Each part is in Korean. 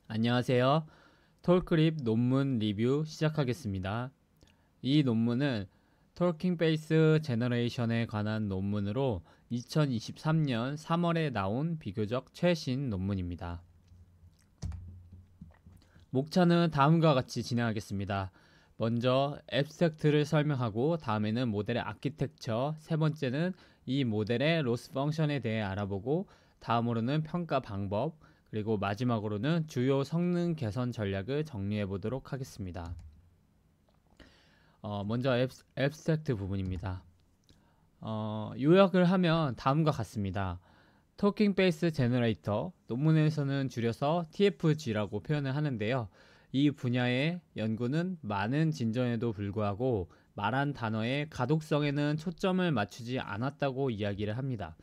안녕하세요. 톨크립 논문 리뷰 시작하겠습니다. 이 논문은 톨킹 베이스 제너레이션에 관한 논문으로 2023년 3월에 나온 비교적 최신 논문입니다. 목차는 다음과 같이 진행하겠습니다. 먼저 앱스트랙트를 설명하고 다음에는 모델의 아키텍처, 세 번째는 이 모델의 로스 펑션에 대해 알아보고 다음으로는 평가 방법, 그리고 마지막으로는 주요 성능 개선 전략을 정리해 보도록 하겠습니다. 먼저 앱스트랙트 부분입니다. 요약을 하면 다음과 같습니다. 토킹 베이스 제너레이터, 논문에서는 줄여서 TFG라고 표현을 하는데요. 이 분야의 연구는 많은 진전에도 불구하고 말한 단어의 가독성에는 초점을 맞추지 않았다고 이야기를 합니다.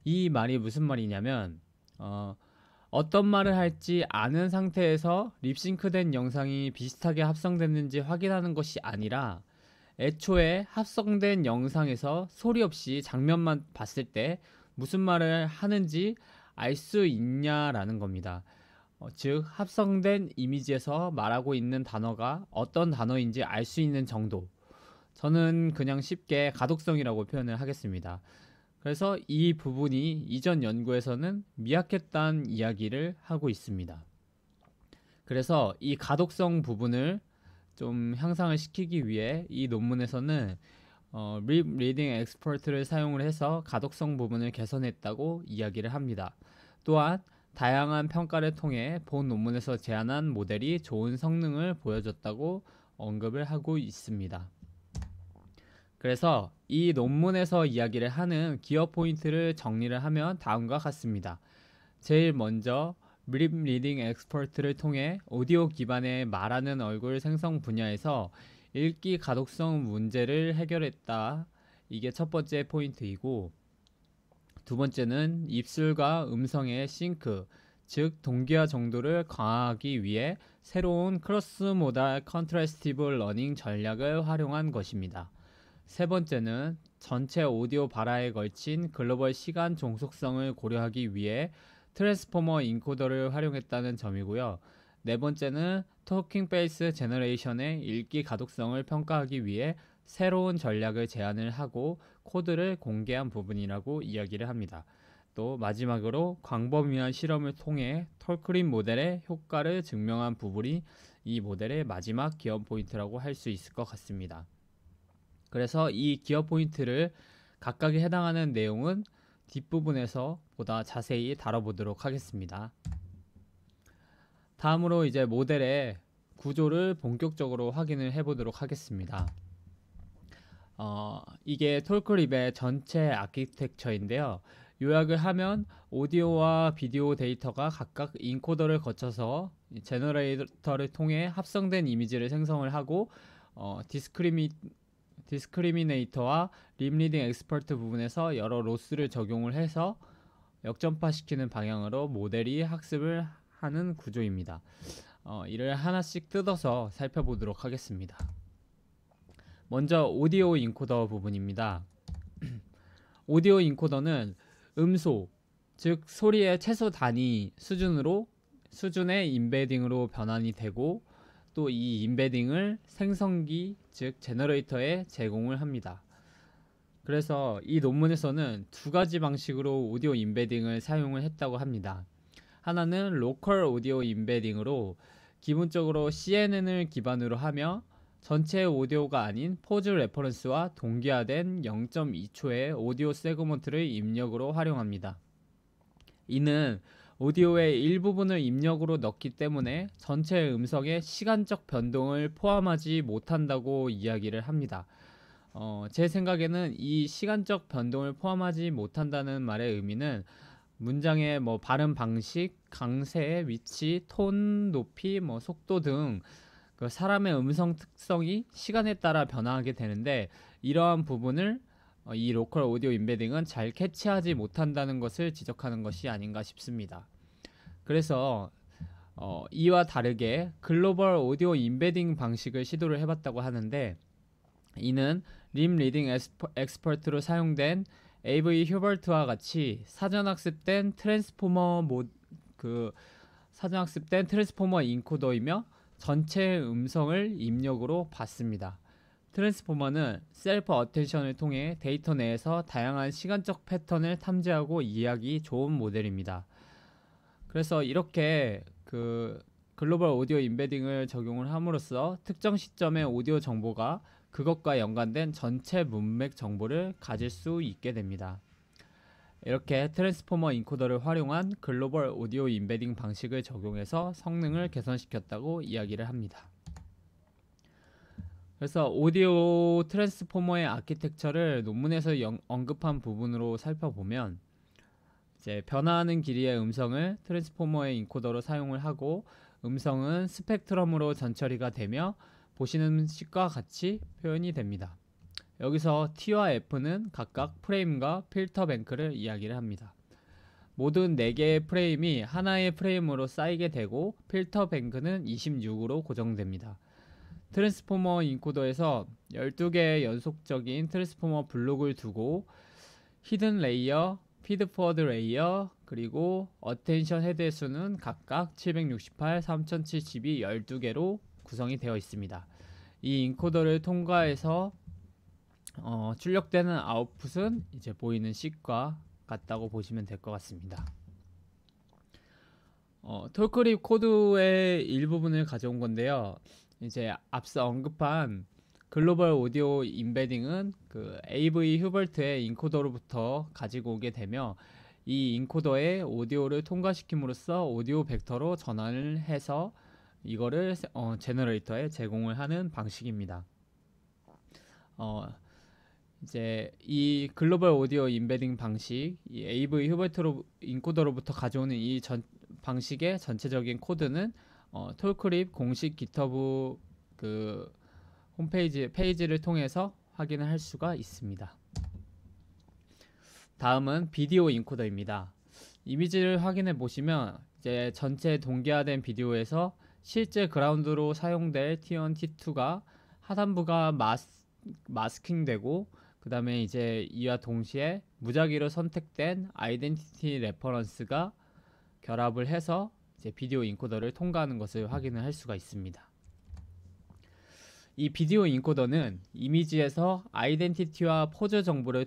이 말이 무슨 말이냐면 어떤 말을 할지 아는 상태에서 립싱크된 영상이 비슷하게 합성됐는지 확인하는 것이 아니라 애초에 합성된 영상에서 소리 없이 장면만 봤을 때 무슨 말을 하는지 알 수 있냐라는 겁니다. 즉 합성된 이미지에서 말하고 있는 단어가 어떤 단어인지 알 수 있는 정도. 저는 그냥 쉽게 가독성이라고 표현을 하겠습니다. 그래서 이 부분이 이전 연구에서는 미약했다는 이야기를 하고 있습니다. 그래서 이 가독성 부분을 좀 향상을 시키기 위해 이 논문에서는 립 리딩 엑스퍼트를 사용을 해서 가독성 부분을 개선했다고 이야기를 합니다. 또한 다양한 평가를 통해 본 논문에서 제안한 모델이 좋은 성능을 보여줬다고 언급을 하고 있습니다. 그래서 이 논문에서 이야기를 하는 기어 포인트를 정리를 하면 다음과 같습니다. 제일 먼저 립 리딩 엑스퍼트를 통해 오디오 기반의 말하는 얼굴 생성 분야에서 읽기 가독성 문제를 해결했다. 이게 첫 번째 포인트이고, 두 번째는 입술과 음성의 싱크, 즉 동기화 정도를 강화하기 위해 새로운 크로스 모달 컨트라스티브 러닝 전략을 활용한 것입니다. 세 번째는 전체 오디오 발화에 걸친 글로벌 시간 종속성을 고려하기 위해 트랜스포머 인코더를 활용했다는 점이고요. 네 번째는 토킹 베이스 제너레이션의 읽기 가독성을 평가하기 위해 새로운 전략을 제안을 하고 코드를 공개한 부분이라고 이야기를 합니다. 또 마지막으로 광범위한 실험을 통해 톨크림 모델의 효과를 증명한 부분이 이 모델의 마지막 기업 포인트라고 할 수 있을 것 같습니다. 그래서 이 기업 포인트를 각각에 해당하는 내용은 뒷부분에서 보다 자세히 다뤄보도록 하겠습니다. 다음으로 이제 모델의 구조를 본격적으로 확인을 해보도록 하겠습니다. 이게 톨크립의 전체 아키텍처인데요. 요약을 하면 오디오와 비디오 데이터가 각각 인코더를 거쳐서 제너레이터를 통해 합성된 이미지를 생성을 하고 디스크리미네이터와 립리딩 엑스퍼트 부분에서 여러 로스를 적용을 해서 역전파시키는 방향으로 모델이 학습을 하는 구조입니다. 이를 하나씩 뜯어서 살펴보도록 하겠습니다. 먼저 오디오 인코더 부분입니다. 오디오 인코더는 음소, 즉 소리의 최소 단위 수준의 임베딩으로 변환이 되고 또 이 임베딩을 생성기, 즉 제너레이터에 제공을 합니다. 그래서 이 논문에서는 두 가지 방식으로 오디오 임베딩을 사용을 했다고 합니다. 하나는 로컬 오디오 임베딩으로 기본적으로 CNN을 기반으로 하며 전체 오디오가 아닌 포즈 레퍼런스와 동기화된 0.2초의 오디오 세그먼트를 입력으로 활용합니다. 이는 오디오의 일부분을 입력으로 넣기 때문에 전체 음성의 시간적 변동을 포함하지 못한다고 이야기를 합니다. 제 생각에는 이 시간적 변동을 포함하지 못한다는 말의 의미는 문장의 발음 방식, 강세, 위치, 톤, 높이, 속도 등 그 사람의 음성 특성이 시간에 따라 변화하게 되는데 이러한 부분을 이 로컬 오디오 임베딩은 잘 캐치하지 못한다는 것을 지적하는 것이 아닌가 싶습니다. 그래서 이와 다르게 글로벌 오디오 임베딩 방식을 시도를 해봤다고 하는데 이는 립 리딩 엑스퍼트로 사용된 AV 휴버트와 같이 사전 학습된 트랜스포머 사전학습된 트랜스포머 인코더이며 전체 음성을 입력으로 받습니다. 트랜스포머는 셀프 어텐션을 통해 데이터 내에서 다양한 시간적 패턴을 탐지하고 이해하기 좋은 모델입니다. 그래서 이렇게 글로벌 오디오 임베딩을 적용을 함으로써 특정 시점의 오디오 정보가 그것과 연관된 전체 문맥 정보를 가질 수 있게 됩니다. 이렇게 트랜스포머 인코더를 활용한 글로벌 오디오 임베딩 방식을 적용해서 성능을 개선시켰다고 이야기를 합니다. 그래서 오디오 트랜스포머의 아키텍처를 논문에서 언급한 부분으로 살펴보면 이제 변화하는 길이의 음성을 트랜스포머의 인코더로 사용을 하고 음성은 스펙트럼으로 전처리가 되며 보시는 식과 같이 표현이 됩니다. 여기서 T와 F는 각각 프레임과 필터 뱅크를 이야기를 합니다. 모든 4개의 프레임이 하나의 프레임으로 쌓이게 되고 필터 뱅크는 26으로 고정됩니다. 트랜스포머 인코더에서 12개의 연속적인 트랜스포머 블록을 두고 히든 레이어, 피드포워드 레이어, 그리고 어텐션 헤드의 수는 각각 768, 3072, 12개로 구성이 되어 있습니다. 이 인코더를 통과해서 출력되는 아웃풋은 이제 보이는 식과 같다고 보시면 될 것 같습니다. 톨크립 코드의 일부분을 가져온 건데요. 이제 앞서 언급한 글로벌 오디오 임베딩은 AV 휴벌트의 인코더로부터 가지고 오게 되며 이 인코더에 오디오를 통과시킴으로써 오디오 벡터로 전환을 해서 이거를 제너레이터에 제공을 하는 방식입니다. 이제 이 글로벌 오디오 임베딩 방식, 이 AV 휴벌트 인코더로부터 가져오는 이 방식의 전체적인 코드는 톨크립 공식 깃허브 페이지를 통해서 확인을 할 수가 있습니다. 다음은 비디오 인코더입니다. 이미지를 확인해 보시면 이제 전체 동기화된 비디오에서 실제 그라운드로 사용될 T1, T2가 하단부가 마스킹되고 그 다음에 이제 이와 동시에 무작위로 선택된 아이덴티티 레퍼런스가 결합을 해서 이제 비디오 인코더를 통과하는 것을 확인을 할 수가 있습니다. 이 비디오 인코더는 이미지에서 아이덴티티와 포즈 정보를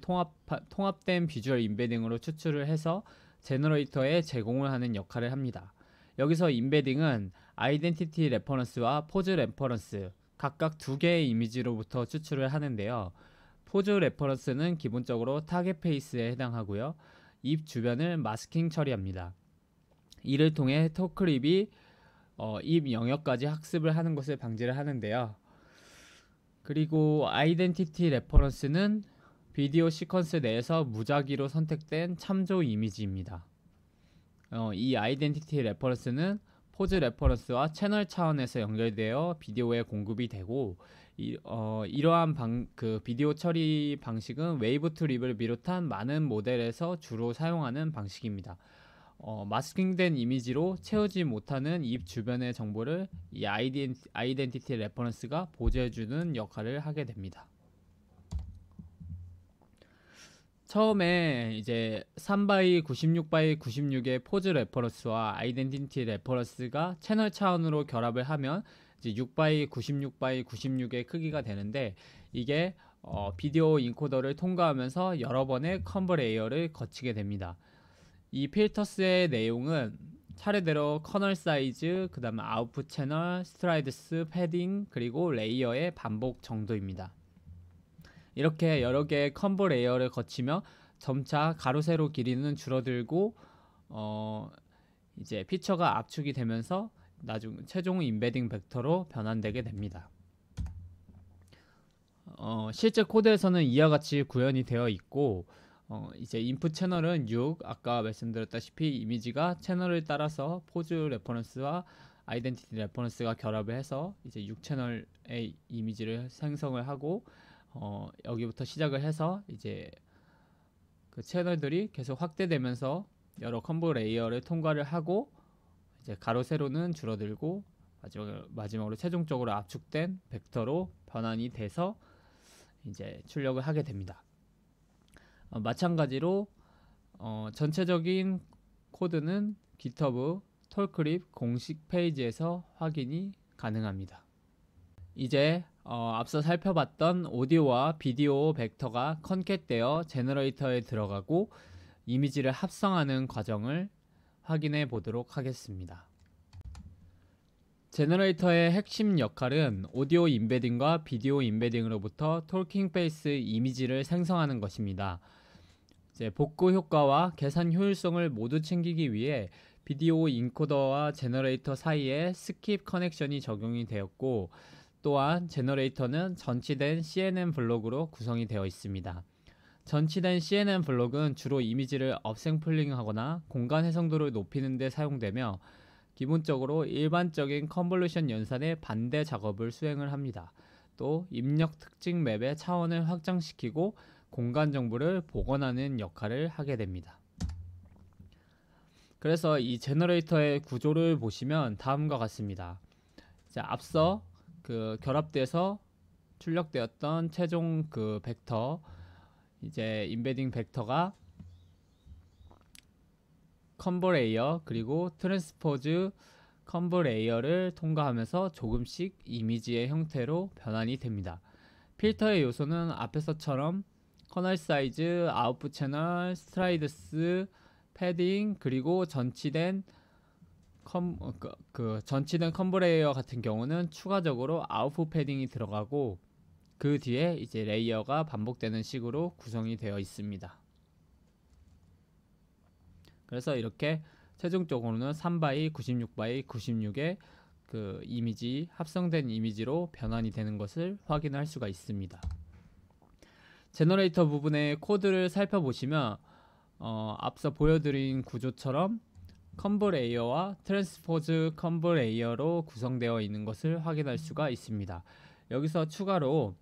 통합된 비주얼 임베딩으로 추출을 해서 제너레이터에 제공을 하는 역할을 합니다. 여기서 임베딩은 아이덴티티 레퍼런스와 포즈 레퍼런스 각각 2개의 이미지로부터 추출을 하는데요. 포즈 레퍼런스는 기본적으로 타겟 페이스에 해당하고요. 입 주변을 마스킹 처리합니다. 이를 통해 톨크립이 입 영역까지 학습을 하는 것을 방지를 하는데요. 그리고 아이덴티티 레퍼런스는 비디오 시퀀스 내에서 무작위로 선택된 참조 이미지입니다. 이 아이덴티티 레퍼런스는 포즈 레퍼런스와 채널 차원에서 연결되어 비디오에 공급이 되고 이러한 비디오 처리 방식은 웨이브 투 립을 비롯한 많은 모델에서 주로 사용하는 방식입니다. 마스킹된 이미지로 채우지 못하는 입 주변의 정보를 이 아이덴티티 레퍼런스가 보조해주는 역할을 하게 됩니다. 처음에 이제 3x 96x 96의 포즈 레퍼런스와 아이덴티티 레퍼런스가 채널 차원으로 결합을 하면 이제 6x 96x 96의 크기가 되는데 이게 비디오 인코더를 통과하면서 여러 번의 컨버 레이어를 거치게 됩니다. 이 필터스의 내용은 차례대로 커널 사이즈, 그 다음에 아웃풋 채널, 스트라이드스, 패딩, 그리고 레이어의 반복 정도입니다. 이렇게 여러 개의 컨버 레이어를 거치며 점차 가로 세로 길이는 줄어들고 이제 피처가 압축이 되면서 최종 임베딩 벡터로 변환되게 됩니다. 실제 코드에서는 이와 같이 구현이 되어 있고 이제 인풋 채널은 6, 아까 말씀드렸다시피 이미지가 채널을 따라서 포즈 레퍼런스와 아이덴티티 레퍼런스가 결합을 해서 이제 6채널의 이미지를 생성을 하고 여기부터 시작을 해서 이제 그 채널들이 계속 확대되면서 여러 컴보 레이어를 통과를 하고 이제 가로 세로는 줄어들고 마지막으로 최종적으로 압축된 벡터로 변환이 돼서 이제 출력을 하게 됩니다. 마찬가지로 전체적인 코드는 깃허브 톨크립 공식 페이지에서 확인이 가능합니다. 이제 앞서 살펴봤던 오디오와 비디오 벡터가 컨캣되어 제너레이터에 들어가고 이미지를 합성하는 과정을 확인해 보도록 하겠습니다. 제너레이터의 핵심 역할은 오디오 임베딩과 비디오 임베딩으로부터 톨킹 페이스 이미지를 생성하는 것입니다. 이제 복구 효과와 계산 효율성을 모두 챙기기 위해 비디오 인코더와 제너레이터 사이에 스킵 커넥션이 적용이 되었고, 또한 제너레이터는 전치된 CNN 블록으로 구성이 되어 있습니다. 전치된 CNN 블록은 주로 이미지를 업샘플링하거나 공간 해상도를 높이는 데 사용되며 기본적으로 일반적인 컨볼루션 연산의 반대 작업을 수행을 합니다. 또 입력 특징 맵의 차원을 확장시키고 공간 정보를 복원하는 역할을 하게 됩니다. 그래서 이 제너레이터의 구조를 보시면 다음과 같습니다. 자, 앞서 결합돼서 출력되었던 최종 벡터, 이제 임베딩 벡터가 컨버레이어 그리고 트랜스포즈 컨버레이어를 통과하면서 조금씩 이미지의 형태로 변환이 됩니다. 필터의 요소는 앞에서처럼 커널 사이즈, 아웃풋 채널, 스트라이드스, 패딩, 그리고 전치된 컨버레이어 같은 경우는 추가적으로 아웃풋 패딩이 들어가고 그 뒤에 이제 레이어가 반복되는 식으로 구성이 되어 있습니다. 그래서 이렇게 최종적으로는 3바이, 96바이, 96의 이미지, 합성된 이미지로 변환이 되는 것을 확인할 수가 있습니다. 제너레이터 부분의 코드를 살펴보시면 앞서 보여드린 구조처럼 컨버레이어와 트랜스포즈 컨버레이어로 구성되어 있는 것을 확인할 수가 있습니다. 여기서 추가로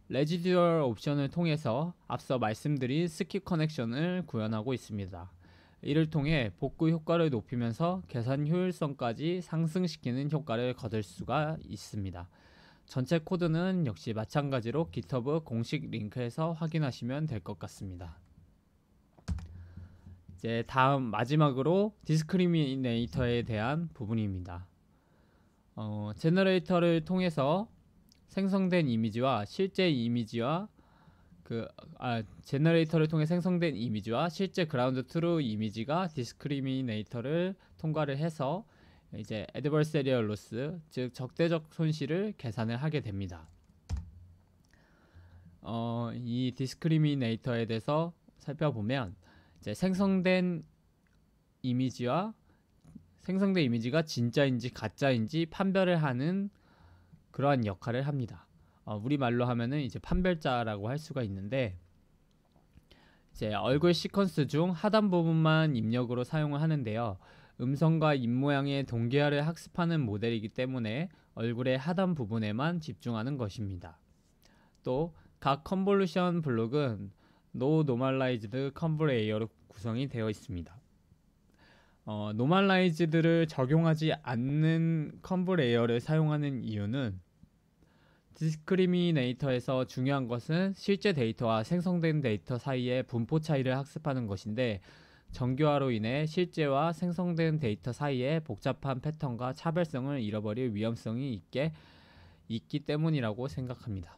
레지듀얼 옵션을 통해서 앞서 말씀드린 스킵 커넥션을 구현하고 있습니다. 이를 통해 복구 효과를 높이면서 계산 효율성까지 상승시키는 효과를 거둘 수가 있습니다. 전체 코드는 역시 마찬가지로 GitHub 공식 링크에서 확인하시면 될 것 같습니다. 이제 다음 마지막으로 디스크리미네이터에 대한 부분입니다. 제너레이터를 통해서 생성된 이미지와 실제 이미지와 제너레이터를 통해 생성된 이미지와 실제 그라운드 트루 이미지가 디스크리미네이터를 통과를 해서 이제 애드버서리얼 로스, 즉 적대적 손실을 계산을 하게 됩니다. 이 디스크리미네이터에 대해서 살펴보면 이제 생성된 이미지가 진짜인지 가짜인지 판별을 하는 그러한 역할을 합니다. 우리말로 하면은 이제 판별자라고 할 수가 있는데, 이제 얼굴 시퀀스 중 하단 부분만 입력으로 사용을 하는데요. 음성과 입모양의 동기화를 학습하는 모델이기 때문에 얼굴의 하단 부분에만 집중하는 것입니다. 또 각 컨볼루션 블록은 No Normalized Convoluted로 구성이 되어 있습니다. 노멀라이즈드를 적용하지 않는 컨볼레이어를 사용하는 이유는 디스크리미네이터에서 중요한 것은 실제 데이터와 생성된 데이터 사이의 분포 차이를 학습하는 것인데, 정교화로 인해 실제와 생성된 데이터 사이에 복잡한 패턴과 차별성을 잃어버릴 위험성이 있기 때문이라고 생각합니다.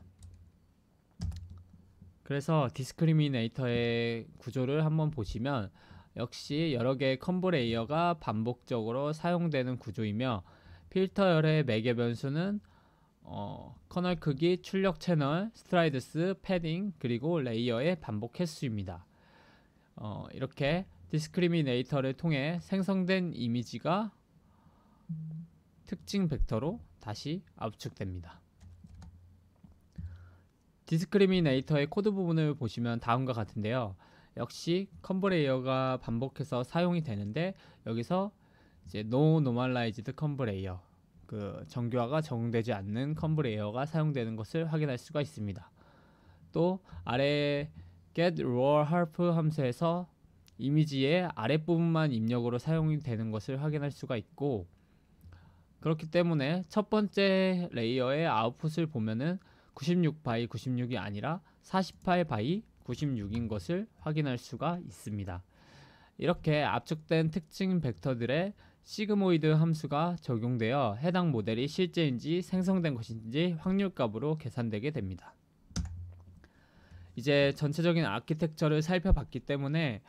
그래서 디스크리미네이터의 구조를 한번 보시면 역시 여러 개의 컨볼레이어가 반복적으로 사용되는 구조이며, 필터열의 매개 변수는 커널 크기, 출력 채널, 스트라이드스, 패딩, 그리고 레이어의 반복 횟수입니다. 이렇게 디스크리미네이터를 통해 생성된 이미지가 특징 벡터로 다시 압축됩니다. 디스크리미네이터의 코드 부분을 보시면 다음과 같은데요. 역시 컨버레이어가 반복해서 사용이 되는데, 여기서 이제 No Normalized Converter, 정교화가 적용되지 않는 컨버레이어가 사용되는 것을 확인할 수가 있습니다. 또 아래 get raw half 함수에서 이미지의 아랫부분만 입력으로 사용이 되는 것을 확인할 수가 있고, 그렇기 때문에 첫 번째 레이어의 아웃풋을 보면은 96바이 96이 아니라 48바이 96인 것을 확인할 수가 있습니다. 이렇게 압축된 특징 벡터들의 시그모이드 함수가 적용되어 해당 모델이 실제인지 생성된 것인지 확률값으로 계산되게 됩니다. 이제 전체적인 아키텍처를 살펴봤기 때문에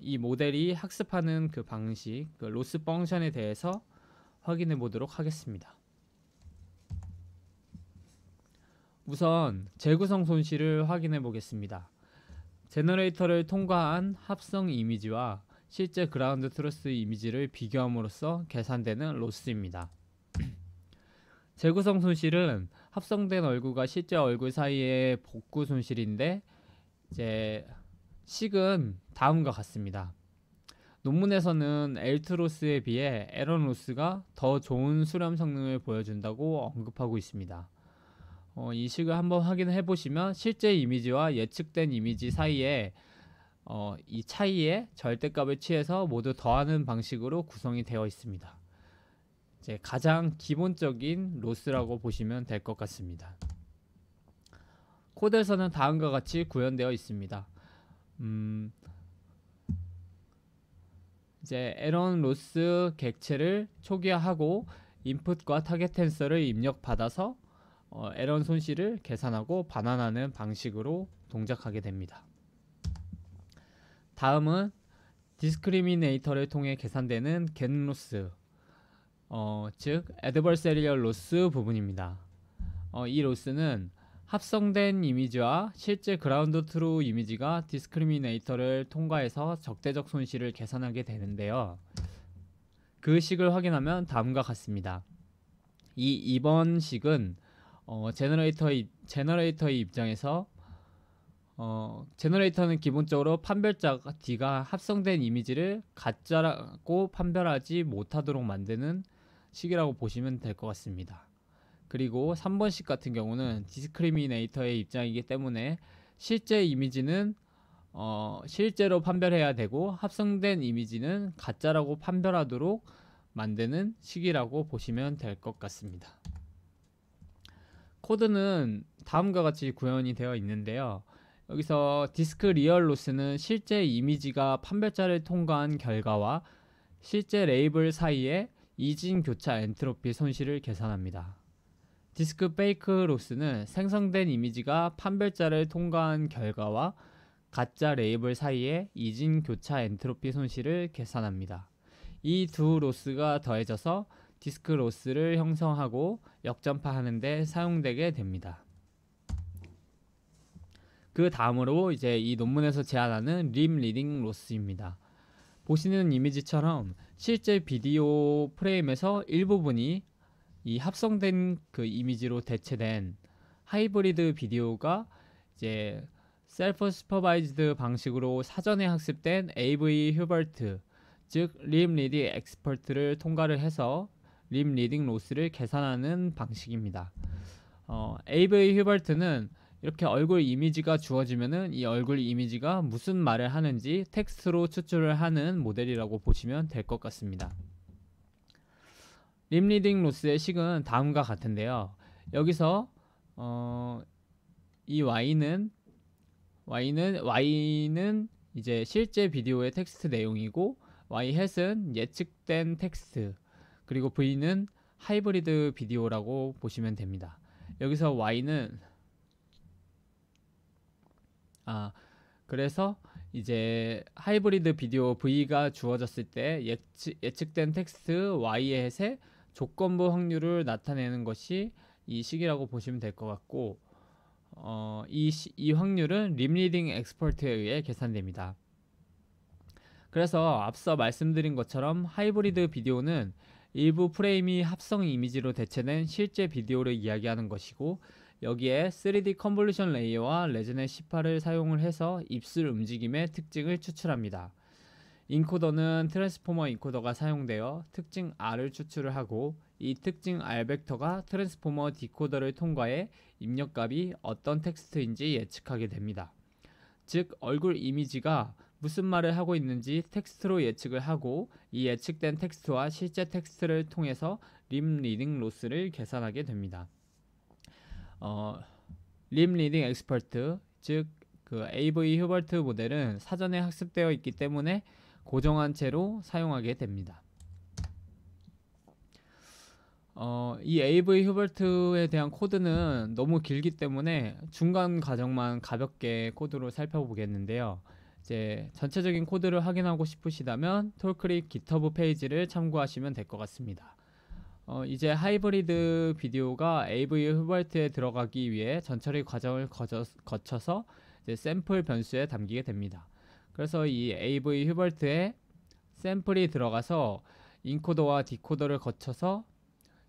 이 모델이 학습하는 그 방식, 그 로스 펑션에 대해서 확인해 보도록 하겠습니다. 우선 재구성 손실을 확인해 보겠습니다. 제너레이터를 통과한 합성 이미지와 실제 그라운드 트루스 이미지를 비교함으로써 계산되는 로스입니다. 재구성 손실은 합성된 얼굴과 실제 얼굴 사이의 복구 손실인데 이제 식은 다음과 같습니다. 논문에서는 엘트로스에 비해 에런로스가 더 좋은 수렴 성능을 보여준다고 언급하고 있습니다. 이 식을 한번 확인해 보시면 실제 이미지와 예측된 이미지 사이에 이 차이의 절대값을 취해서 모두 더하는 방식으로 구성이 되어 있습니다. 이제 가장 기본적인 로스라고 보시면 될 것 같습니다. 코드에서는 다음과 같이 구현되어 있습니다. 이제 에런 로스 객체를 초기화하고 인풋과 타겟 텐서를 입력받아서 에런 손실을 계산하고 반환하는 방식으로 동작하게 됩니다. 다음은 디스크리미네이터를 통해 계산되는 겟 로스, 즉 애드버서리얼 로스 부분입니다. 이 로스는 합성된 이미지와 실제 그라운드 트루 이미지가 디스크리미네이터를 통과해서 적대적 손실을 계산하게 되는데요. 그 식을 확인하면 다음과 같습니다. 이번 식은 제너레이터의 입장에서 제너레이터는 기본적으로 판별자 D가 합성된 이미지를 가짜라고 판별하지 못하도록 만드는 식이라고 보시면 될 것 같습니다. 그리고 3번식 같은 경우는 디스크리미네이터의 입장이기 때문에 실제 이미지는 실제로 판별해야 되고 합성된 이미지는 가짜라고 판별하도록 만드는 식이라고 보시면 될 것 같습니다. 코드는 다음과 같이 구현이 되어 있는데요. 여기서 디스크 리얼 로스는 실제 이미지가 판별자를 통과한 결과와 실제 레이블 사이의 이진 교차 엔트로피 손실을 계산합니다. 디스크 페이크 로스는 생성된 이미지가 판별자를 통과한 결과와 가짜 레이블 사이의 이진 교차 엔트로피 손실을 계산합니다. 이 두 로스가 더해져서 디스크 로스를 형성하고 역전파하는 데 사용되게 됩니다. 그 다음으로 이제 이 논문에서 제안하는 림 리딩 로스입니다. 보시는 이미지처럼 실제 비디오 프레임에서 일부분이 이 합성된 그 이미지로 대체된 하이브리드 비디오가 이제 셀프 슈퍼바이즈드 방식으로 사전에 학습된 AV 휴버트, 즉 림 리딩 엑스퍼트를 통과를 해서 림 리딩 로스를 계산하는 방식입니다. AV 휴버트는 이렇게 얼굴 이미지가 주어지면은 이 얼굴 이미지가 무슨 말을 하는지 텍스트로 추출을 하는 모델이라고 보시면 될 것 같습니다. 림 리딩 로스의 식은 다음과 같은데요. 여기서 이 Y는 이제 실제 비디오의 텍스트 내용이고 Y hat은 예측된 텍스트, 그리고 V는 하이브리드 비디오라고 보시면 됩니다. 여기서 Y는 그래서 이제 하이브리드 비디오 V가 주어졌을 때 예측된 텍스트 Y의 햇의 조건부 확률을 나타내는 것이 이 식이라고 보시면 될 것 같고, 이 확률은 림리딩 엑스퍼트에 의해 계산됩니다. 그래서 앞서 말씀드린 것처럼 하이브리드 비디오는 일부 프레임이 합성 이미지로 대체된 실제 비디오를 이야기하는 것이고, 여기에 3D 컨볼루션 레이어와 레즈넷 18을 사용을 해서 입술 움직임의 특징을 추출합니다. 인코더는 트랜스포머 인코더가 사용되어 특징 R을 추출을 하고, 이 특징 R 벡터가 트랜스포머 디코더를 통과해 입력값이 어떤 텍스트인지 예측하게 됩니다. 즉 얼굴 이미지가 무슨 말을 하고 있는지 텍스트로 예측을 하고, 이 예측된 텍스트와 실제 텍스트를 통해서 림 리딩 로스를 계산하게 됩니다. 림 리딩 엑스퍼트, 즉 그 AV 휴버트 모델은 사전에 학습되어 있기 때문에 고정한 채로 사용하게 됩니다. 이 AV 휴버트에 대한 코드는 너무 길기 때문에 중간 과정만 가볍게 코드로 살펴보겠는데요. 이제 전체적인 코드를 확인하고 싶으시다면 톨크립 GitHub 페이지를 참고하시면 될 것 같습니다. 이제 하이브리드 비디오가 AV 휴버트에 들어가기 위해 전처리 과정을 거쳐서 이제 샘플 변수에 담기게 됩니다. 그래서 이 AV 휴버트에 샘플이 들어가서 인코더와 디코더를 거쳐서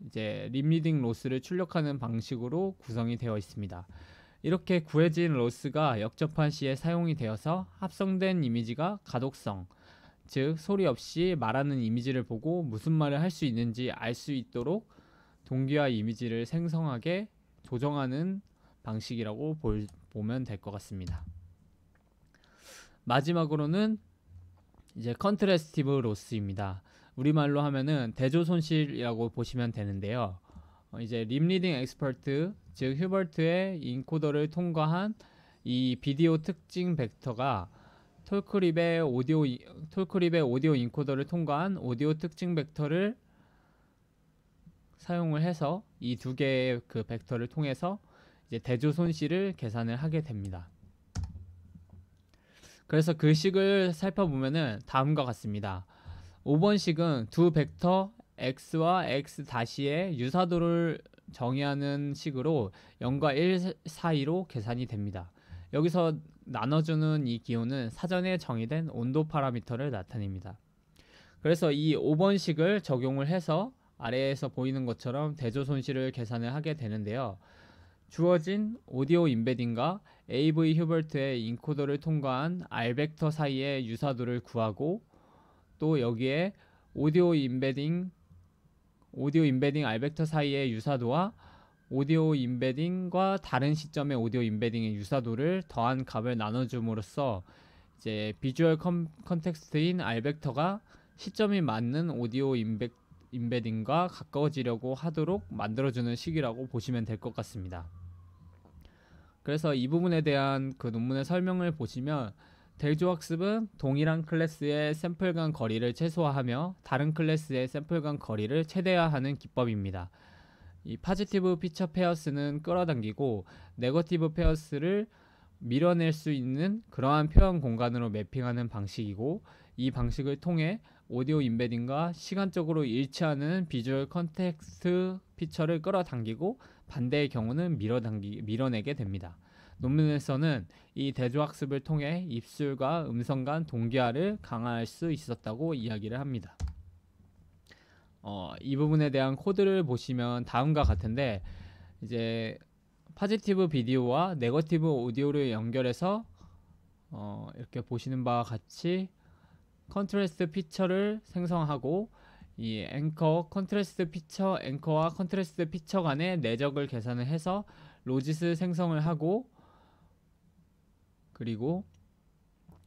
이제 립리딩 로스를 출력하는 방식으로 구성이 되어 있습니다. 이렇게 구해진 로스가 역접한 시에 사용이 되어서 합성된 이미지가 가독성, 즉 소리 없이 말하는 이미지를 보고 무슨 말을 할 수 있는지 알 수 있도록 동기화 이미지를 생성하게 조정하는 방식이라고 보면 될 것 같습니다. 마지막으로는 이제 컨트래스티브 로스입니다. 우리말로 하면은 대조 손실이라고 보시면 되는데요. 이제 립리딩 엑스퍼트, 즉 휴버트의 인코더를 통과한 이 비디오 특징 벡터가 톨크립의 오디오 인코더를 통과한 오디오 특징 벡터를 사용을 해서 이 두 개의 그 벡터를 통해서 이제 대조 손실을 계산을 하게 됩니다. 그래서 그 식을 살펴보면은 다음과 같습니다. 5번 식은 두 벡터 x와 x-의 유사도를 정의하는 식으로 0과 1 사이로 계산이 됩니다. 여기서 나눠주는 이 기호는 사전에 정의된 온도 파라미터를 나타냅니다. 그래서 이 5번 식을 적용을 해서 아래에서 보이는 것처럼 대조 손실을 계산을 하게 되는데요. 주어진 오디오 임베딩과 AV 휴버트의 인코더를 통과한 R 벡터 사이의 유사도를 구하고 또 여기에 오디오 임베딩 R 벡터 사이의 유사도와 오디오 임베딩과 다른 시점의 오디오 임베딩의 유사도를 더한 값을 나눠줌으로써 이제 비주얼 컨텍스트인 R 벡터가 시점이 맞는 오디오 임베딩과 가까워지려고 하도록 만들어주는 식이라고 보시면 될 것 같습니다. 그래서 이 부분에 대한 그 논문의 설명을 보시면 대조학습은 동일한 클래스의 샘플 간 거리를 최소화하며 다른 클래스의 샘플 간 거리를 최대화하는 기법입니다. 이 파지티브 피처 페어스는 끌어당기고 네거티브 페어스를 밀어낼 수 있는 그러한 표현 공간으로 매핑하는 방식이고 이 방식을 통해 오디오 임베딩과 시간적으로 일치하는 비주얼 컨텍스트 피처를 끌어당기고 반대의 경우는 밀어내게 됩니다. 논문에서는 이 대조학습을 통해 입술과 음성 간 동기화를 강화할 수 있었다고 이야기를 합니다. 이 부분에 대한 코드를 보시면 다음과 같은데 이제 파지티브 비디오와 네거티브 오디오를 연결해서 이렇게 보시는 바와 같이 컨트래스트 피처를 생성하고 이 앵커와 컨트래스트 피처 간의 내적을 계산을 해서 로짓을 생성을 하고 그리고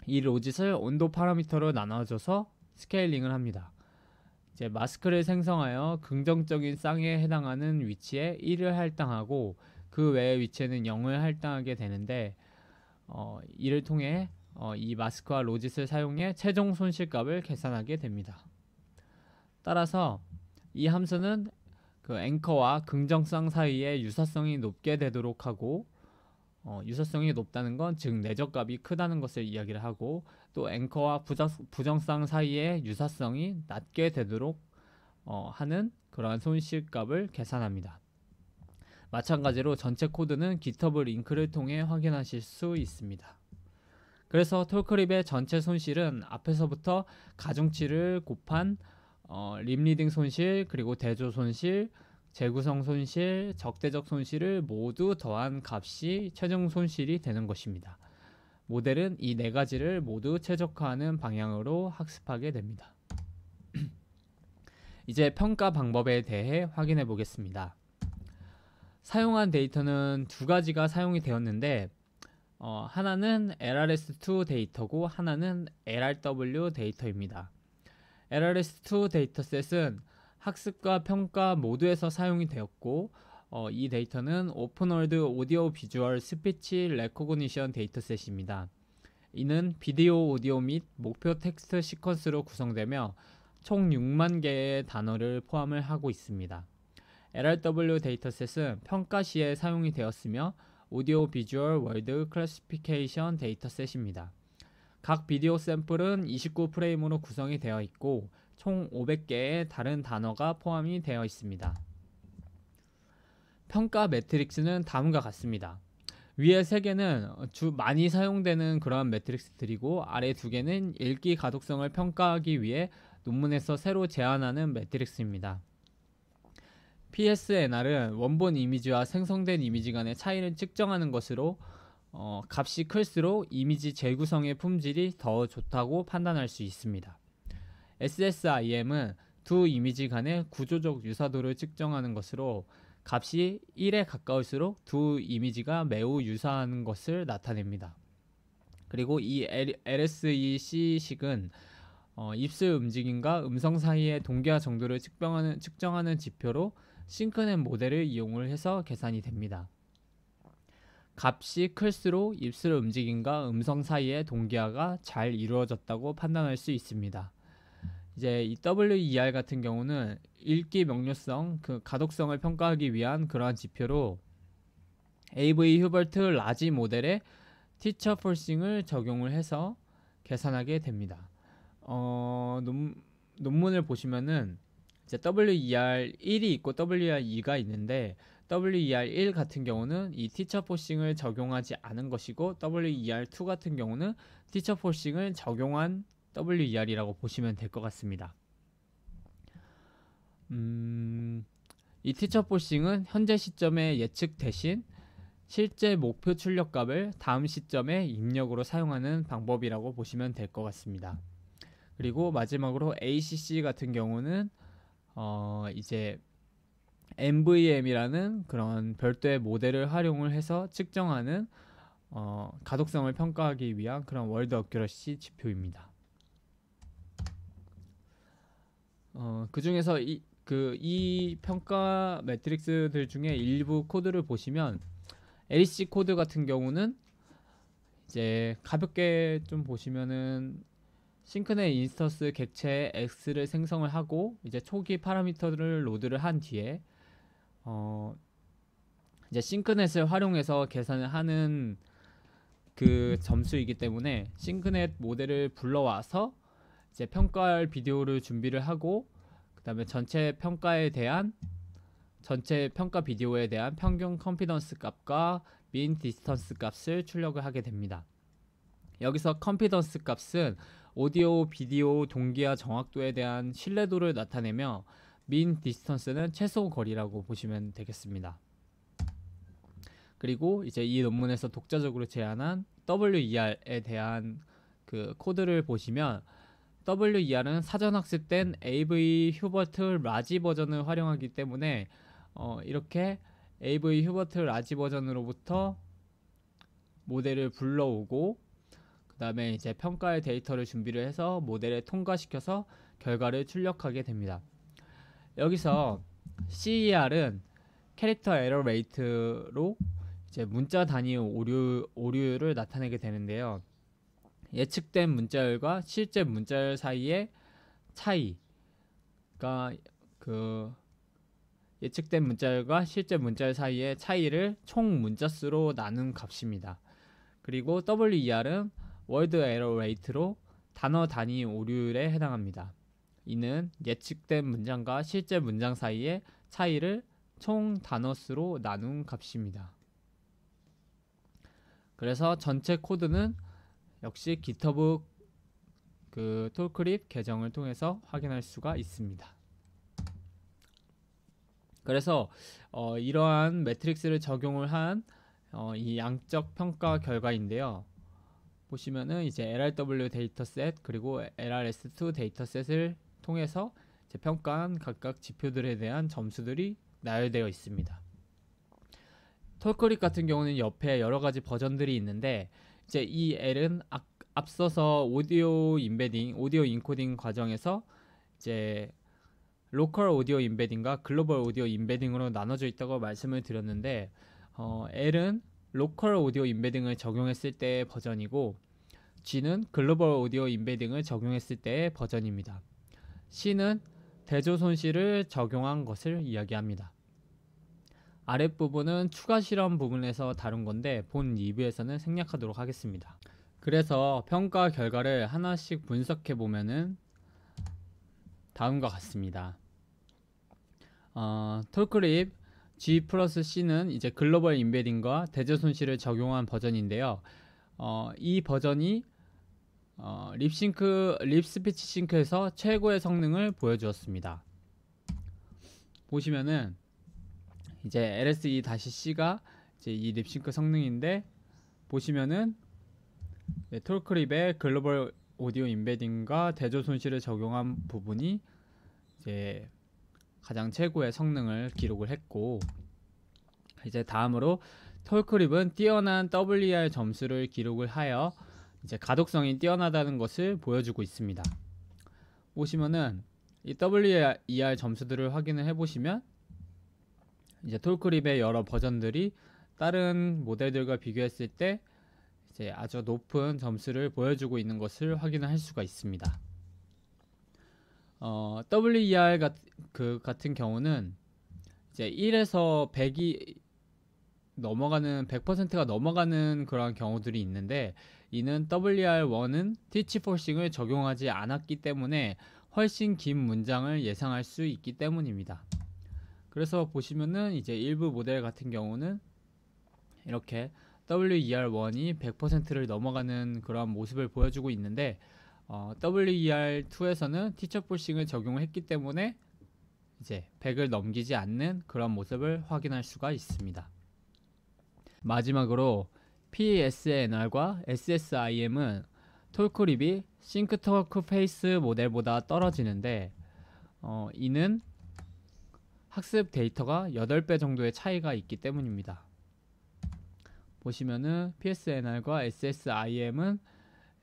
이 로짓을 온도 파라미터로 나눠줘서 스케일링을 합니다. 이제 마스크를 생성하여 긍정적인 쌍에 해당하는 위치에 1을 할당하고 그 외의 위치에는 0을 할당하게 되는데 이를 통해 이 마스크와 로짓을 사용해 최종 손실값을 계산하게 됩니다. 따라서 이 함수는 그 앵커와 긍정쌍 사이의 유사성이 높게 되도록 하고 유사성이 높다는 건 즉 내적값이 크다는 것을 이야기를 하고 또 앵커와 부정쌍 사이의 유사성이 낮게 되도록 하는 그러한 손실값을 계산합니다. 마찬가지로 전체 코드는 GitHub 링크를 통해 확인하실 수 있습니다. 그래서 톨크립의 전체 손실은 앞에서부터 가중치를 곱한 립리딩 손실, 그리고 대조 손실, 재구성 손실, 적대적 손실을 모두 더한 값이 최종 손실이 되는 것입니다. 모델은 이 네 가지를 모두 최적화하는 방향으로 학습하게 됩니다. 이제 평가 방법에 대해 확인해 보겠습니다. 사용한 데이터는 두 가지가 사용이 되었는데 하나는 LRS2 데이터고 하나는 LRW 데이터입니다. LRS2 데이터셋은 학습과 평가 모두에서 사용이 되었고 이 데이터는 오픈월드 오디오 비주얼 스피치 레코그니션 데이터셋입니다. 이는 비디오, 오디오 및 목표 텍스트 시퀀스로 구성되며 총 6만 개의 단어를 포함을 하고 있습니다. LRW 데이터셋은 평가 시에 사용이 되었으며 오디오 비주얼 월드 클래시피케이션 데이터셋입니다. 각 비디오 샘플은 29프레임으로 구성이 되어 있고 총 500개의 다른 단어가 포함이 되어 있습니다. 평가 매트릭스는 다음과 같습니다. 위에 3개는 많이 사용되는 그러한 매트릭스들이고 아래 2개는 읽기 가독성을 평가하기 위해 논문에서 새로 제안하는 매트릭스입니다. PSNR은 원본 이미지와 생성된 이미지 간의 차이를 측정하는 것으로 값이 클수록 이미지 재구성의 품질이 더 좋다고 판단할 수 있습니다. SSIM은 두 이미지 간의 구조적 유사도를 측정하는 것으로 값이 1에 가까울수록 두 이미지가 매우 유사한 것을 나타냅니다. 그리고 이 LSEC식은 입술 움직임과 음성 사이의 동기화 정도를 측정하는 지표로 싱크넷 모델을 이용을 해서 계산이 됩니다. 값이 클수록 입술 움직임과 음성 사이의 동기화가 잘 이루어졌다고 판단할 수 있습니다. 이제 이 WER 같은 경우는 읽기 명료성, 가독성을 평가하기 위한 그러한 지표로 AV 휴버트 라지 모델의 티처 폴싱을 적용을 해서 계산하게 됩니다. 논문을 보시면은 이제 WER1이 있고 WER2가 있는데 WER1 같은 경우는 이 티처 폴싱을 적용하지 않은 것이고 WER2 같은 경우는 티처 폴싱을 적용한 WER이라고 보시면 될 것 같습니다. 이 티처 폴싱은 현재 시점의 예측 대신 실제 목표 출력값을 다음 시점에 입력으로 사용하는 방법이라고 보시면 될 것 같습니다. 그리고 마지막으로 ACC 같은 경우는 이제 NVM이라는 그런 별도의 모델을 활용을 해서 측정하는 가독성을 평가하기 위한 그런 월드 어큐러시 지표입니다. 그 중에서 이 평가 매트릭스들 중에 일부 코드를 보시면 LEC 코드 같은 경우는 이제 가볍게 좀 보시면은 싱크넷 인스턴스 객체에 X를 생성을 하고 이제 초기 파라미터를 로드를 한 뒤에 이제 싱크넷을 활용해서 계산을 하는 그 점수이기 때문에 싱크넷 모델을 불러와서 이제 평가할 비디오를 준비를 하고 그 다음에 전체 평가 비디오에 대한 평균 컨피던스 값과 민 디스턴스 값을 출력을 하게 됩니다. 여기서 컨피던스 값은 오디오 비디오 동기화 정확도에 대한 신뢰도를 나타내며 민 디스턴스는 최소 거리라고 보시면 되겠습니다. 그리고 이제 이 논문에서 독자적으로 제안한 WER에 대한 그 코드를 보시면 WER은 사전 학습된 AV 휴버트 라지 버전을 활용하기 때문에 이렇게 AV 휴버트 라지 버전으로부터 모델을 불러오고 그 다음에 이제 평가의 데이터를 준비를 해서 모델에 통과시켜서 결과를 출력하게 됩니다. 여기서 CER은 캐릭터 에러 레이트로 이제 문자 단위 오류를 나타내게 되는데요. 예측된 문자열과 실제 문자열 사이의 차이가 예측된 문자열과 실제 문자열 사이의 차이를 총 문자수로 나눈 값입니다. 그리고 WER은 월드 에러 레이트로 단어 단위 오류에 해당합니다. 이는 예측된 문장과 실제 문장 사이의 차이를 총 단어수로 나눈 값입니다. 그래서 전체 코드는 역시 GitHub 톨크립 계정을 통해서 확인할 수가 있습니다. 그래서 이러한 매트릭스를 적용을 한 이 양적 평가 결과인데요. 보시면은 이제 LRW 데이터셋 그리고 LRS2 데이터셋을 통해서 이제 평가한 각각 지표들에 대한 점수들이 나열되어 있습니다. 톨크립 같은 경우는 옆에 여러 가지 버전들이 있는데 이제 이 L은 앞서서 오디오 인코딩 과정에서 이제 로컬 오디오 인베딩과 글로벌 오디오 인베딩으로 나눠져 있다고 말씀을 드렸는데 L은 로컬 오디오 인베딩을 적용했을 때의 버전이고 G는 글로벌 오디오 인베딩을 적용했을 때의 버전입니다. C는 대조 손실을 적용한 것을 이야기합니다. 아랫부분은 추가 실험 부분에서 다룬 건데 본 리뷰에서는 생략하도록 하겠습니다. 그래서 평가 결과를 하나씩 분석해 보면은 다음과 같습니다. 톨크립 G 플러스 C는 이제 글로벌 임베딩과 대저 손실을 적용한 버전인데요. 이 버전이 립스피치 싱크에서 최고의 성능을 보여주었습니다. 보시면은 이제 LSE-C가 이제 이 립싱크 성능인데 보시면은 톨크립의 글로벌 오디오 임베딩과 대조 손실을 적용한 부분이 이제 가장 최고의 성능을 기록을 했고, 이제 다음으로 톨크립은 뛰어난 WER 점수를 기록을 하여 이제 가독성이 뛰어나다는 것을 보여주고 있습니다. 보시면은 이 WER 점수들을 확인을 해보시면 이제 톨크립의 여러 버전들이 다른 모델들과 비교했을 때 이제 아주 높은 점수를 보여주고 있는 것을 확인을 할 수가 있습니다. WER 같은 경우는 이제 1에서 100이 넘어가는 100%가 넘어가는 그런 경우들이 있는데, 이는 WER1은 티치 포싱을 적용하지 않았기 때문에 훨씬 긴 문장을 예상할 수 있기 때문입니다. 그래서 보시면은 이제 일부 모델 같은 경우는 이렇게 WER1이 100%를 넘어가는 그런 모습을 보여주고 있는데, WER2에서는 티처 포싱을 적용을 했기 때문에 이제 100을 넘기지 않는 그런 모습을 확인할 수가 있습니다. 마지막으로 PSNR과 SSIM은 톨크립이 싱크토크 페이스 모델보다 떨어지는데, 이는 학습 데이터가 8배 정도의 차이가 있기 때문입니다. 보시면은 PSNR과 SSIM은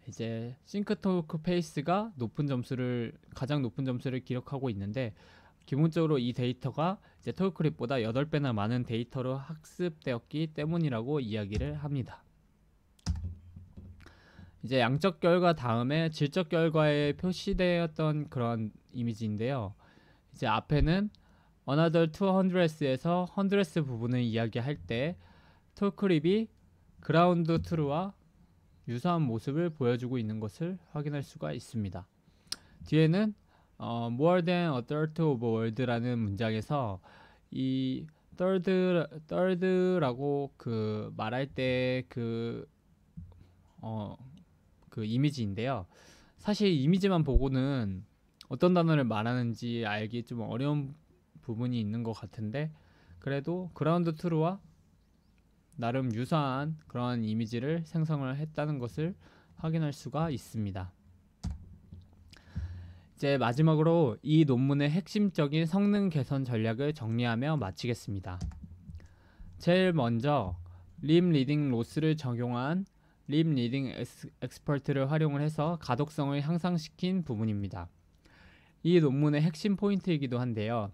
이제 싱크토크 페이스가 가장 높은 점수를 기록하고 있는데, 기본적으로 이 데이터가 이제 톨크립보다 8배나 많은 데이터로 학습되었기 때문이라고 이야기를 합니다. 이제 양적 결과 다음에 질적 결과에 표시되었던 그런 이미지인데요. 이제 앞에는 Another 200s에서 100s 부분을 이야기할 때 톨크립이 그라운드 트루와 유사한 모습을 보여주고 있는 것을 확인할 수가 있습니다. 뒤에는 more than a third of world라는 문장에서 이 third라고 그 말할 때 그 이미지인데요. 사실 이미지만 보고는 어떤 단어를 말하는지 알기 좀 어려운 부분이 있는 것 같은데, 그래도 그라운드 트루와 나름 유사한 그런 이미지를 생성을 했다는 것을 확인할 수가 있습니다. 이제 마지막으로 이 논문의 핵심적인 성능 개선 전략을 정리하며 마치겠습니다. 제일 먼저 립 리딩 로스를 적용한 립 리딩 엑스퍼트를 활용을 해서 가독성을 향상시킨 부분입니다. 이 논문의 핵심 포인트이기도 한데요.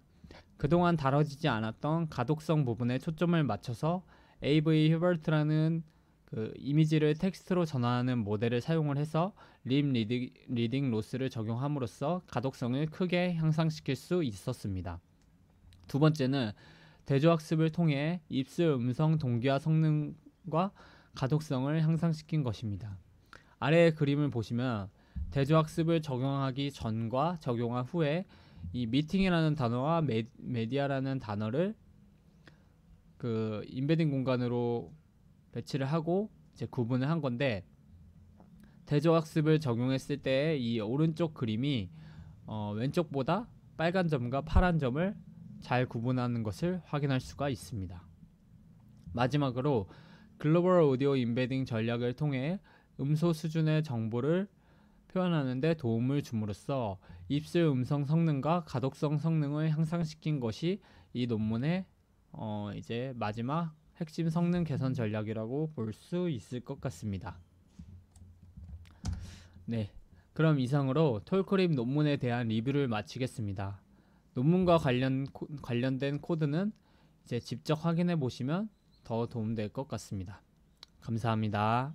그동안 다뤄지지 않았던 가독성 부분에 초점을 맞춰서 AV 휴버트라는 그 이미지를 텍스트로 전환하는 모델을 사용을 해서 립 리딩 로스를 적용함으로써 가독성을 크게 향상시킬 수 있었습니다. 두 번째는 대조학습을 통해 입술 음성 동기화 성능과 가독성을 향상시킨 것입니다. 아래의 그림을 보시면 대조학습을 적용하기 전과 적용한 후에 이 미팅이라는 단어와 메디아라는 단어를 그 임베딩 공간으로 배치를 하고 이제 구분을 한 건데, 대조학습을 적용했을 때 이 오른쪽 그림이 왼쪽보다 빨간 점과 파란 점을 잘 구분하는 것을 확인할 수가 있습니다. 마지막으로 글로벌 오디오 임베딩 전략을 통해 음소 수준의 정보를 표현하는 데 도움을 줌으로써 입술 음성 성능과 가독성 성능을 향상시킨 것이 이 논문의 이제 마지막 핵심 성능 개선 전략이라고 볼 수 있을 것 같습니다. 네, 그럼 이상으로 톨크립 논문에 대한 리뷰를 마치겠습니다. 논문과 관련된 코드는 이제 직접 확인해 보시면 더 도움될 것 같습니다. 감사합니다.